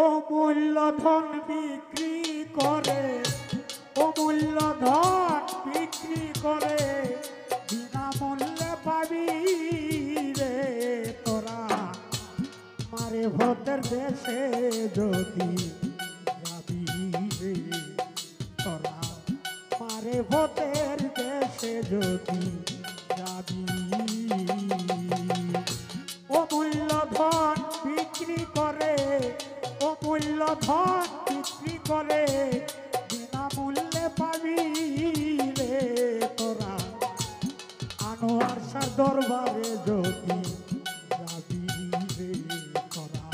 অমূল্য ধন বিক্রি করে, অমূল্য ধন বিক্রি করে বিনামূল্যে পাবি রে তোরা। মারে ভোটের দেশে যদি যাবি রে তোরা, মারে ভোটের দেশে যদি যাবি। অমূল্য ধন বিক্রি করে, অমূল্য ধন বিক্রি করে বিনামূল্যে পাবি রে তোরা। আনোয়ার শাহ দরবারে যদি যাবি রে তোরা,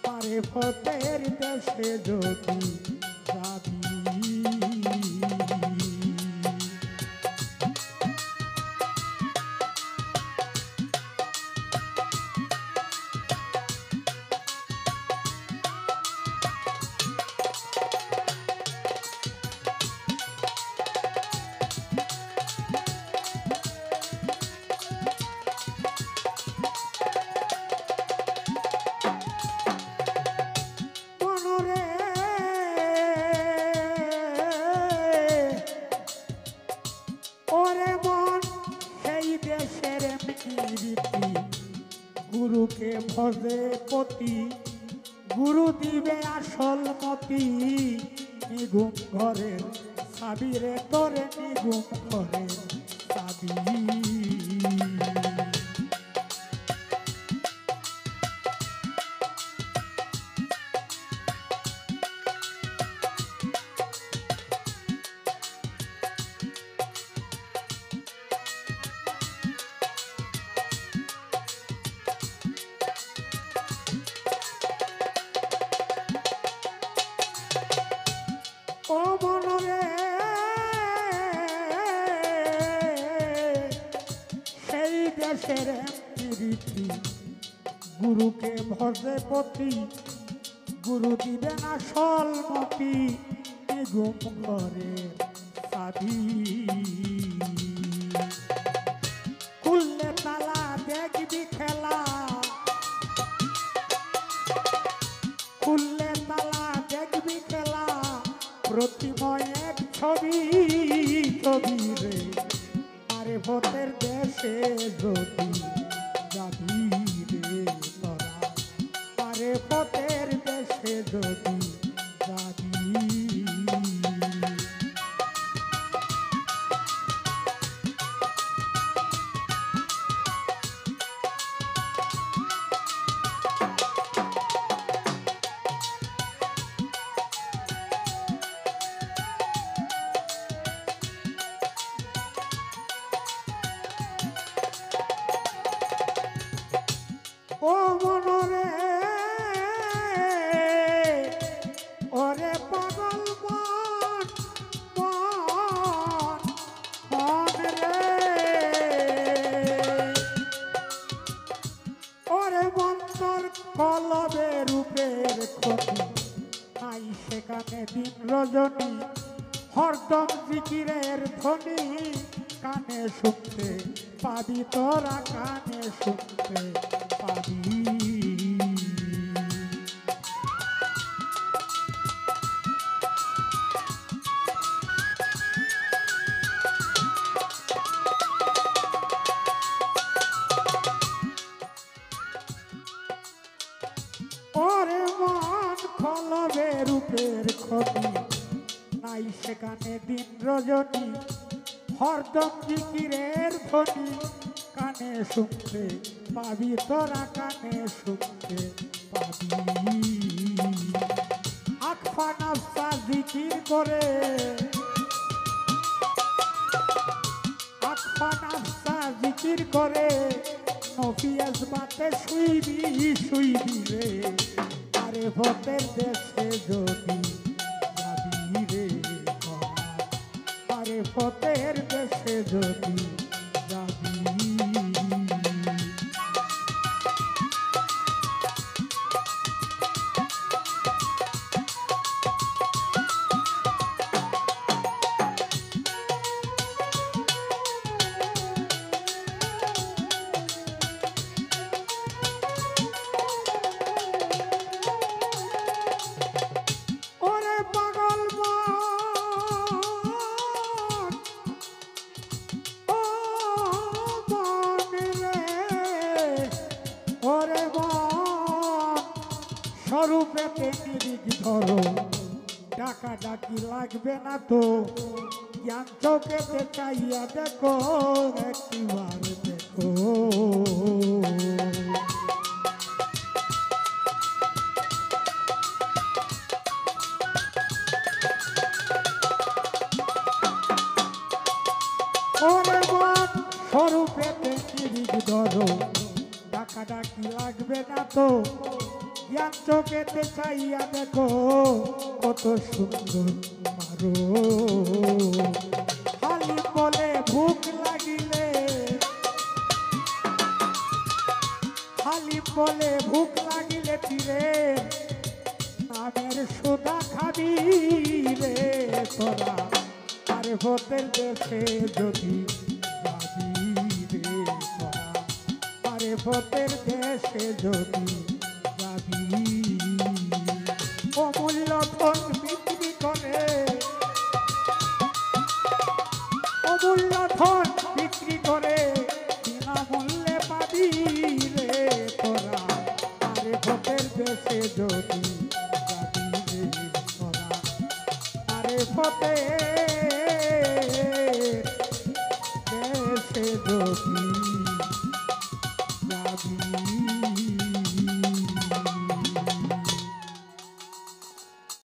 মারে ভোটের দেশে যদি যাবি। গুরুকে ভজে পতি, গুরু দিবে আসল মতি। নিগুম ঘরের চাবি রে তোরে, নিগুম ঘরের চাবি। ও মনরে সেই দেশের রীতি, গুরুকে ভজে পতি, গুরু দিবেন আসল মতি। নিগুম ঘরের চাবি, খুললে তালা দেখবি খেলা, খুললে তালা দেখবি খেলা। প্রতিময় এক ছবি, ছবি রে আরে ভোটের দেশে যদি যাবি রে তোরা, আরে ভোটের দেশে যদি যাবি। ও মনরে ওরে পাগল মন, মন মন রে ওরে মন্তর কলবে রূপের ক্ষতি নাই সেখানে দিন রজনী। হরদম জিকিরের ধ্বনি কানে শুনতে পাবি তোরা, কানে শুনতে পাবি। ওরে মন কলবে রূপের ক্ষতি নাই সেখানে দিন রজনী। হরদম জিকিরের ধ্বনি কানে শুনতে পাবি তোরা, কানে শুনতে পাবি। আকফা নাফসা জিকির করে, আকফা নাফসা জিকির করে নফিয়াজ বাতে শুইবি, শুইবি রে আরে ভোটের দেশে যদি যাবি রে তোরা, আরে ভোটের দেশে যদি যাবি। স্বরূপেতে নিরিখ ধরো ডাকা ডাকি লাগবে না তো জ্ঞান চোখেতে চাইয়া দেখো একটিবার দেখো ওরে মন স্বরূপেতে নিরিখ ধরো ডাকা ডাকি লাগবে না তো জ্ঞান চোখেতে চাইয়া দেখো কত সুন্দর মারো হালি বলে ভুক লাগিলে হালি বলে ভুক লাগিলে তীরে নামের সোদা খাবি রে তোরা আরে ভোটের দেশে যদি যাবি রে তোরা আরে ভোটের দেশে যদি যাবি